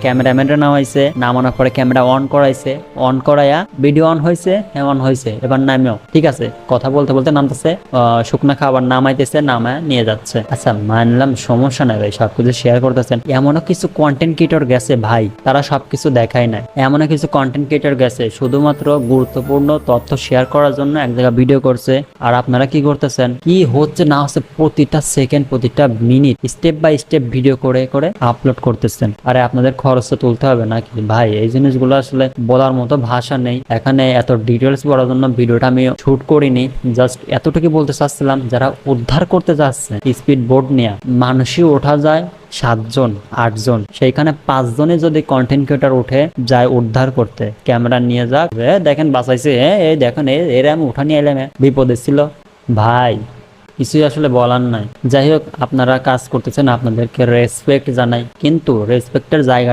ক্যামেরাম্যানরা নামাইছে, নামানোর পরে camera on করাইছে, অন করাইয়া ভিডিও অন হয়েছে, অন হয়েছে, এবার নামেও ঠিক আছে কথা বলতে বলতে নামতেছে, শুকনা খাবার নামাইতেছে, নামায় নিয়ে যাচ্ছে। আচ্ছা মানলাম সমস্যা নাই ভাই, সবকিছু শেয়ার করতেছেন, এমনও কিছু কন্টেন্ট ক্রিয়েটর গেছে ভাই তারা সবকিছু দেখায় নাই, এমনও কিছু কন্টেন্ট ক্রিয়েটর গেছে শুধুমাত্র গুরুত্বপূর্ণ তথ্য শেয়ার করার জন্য এক জায়গায় ভিডিও করছে। আর আপনারা কি করতেছেন, কি হচ্ছে না হচ্ছে প্রতিটা সেকেন্ড প্রতিটা minute step by step video করে করে আপলোড করতেছেন। আরে আপনাদের খরচ তো তুলতে হবে নাকি ভাই? এই জিনিসগুলো আসলে বলার মতো ভাষা নেই, এখানে এত ডিটেলস বলার জন্য ভিডিওটা আমি শুট করিনি, জাস্ট এতটুকু বলতে চাচ্ছিলাম যারা উদ্ধার করতে যাচ্ছে স্পিড বোট নিয়ে, মানুষই ওঠা যায় 7 জন 8 জন, সেইখানে 5 জনে যদি কন্টেন্ট ক্রিয়েটর উঠে যায় উদ্ধার করতে, ক্যামেরা নিয়ে যাক, দেখেন বাঁচাইছে, এই দেখেন এরা আমি উঠা নিয়ে এলাম, বিপদে ছিল ভাই, কিছুই আসলে বলার নাই। যাই হোক আপনারা কাজ করতেছেন, আপনাদেরকে রেসপেক্ট জানাই, কিন্তু রেসপেক্টের জায়গা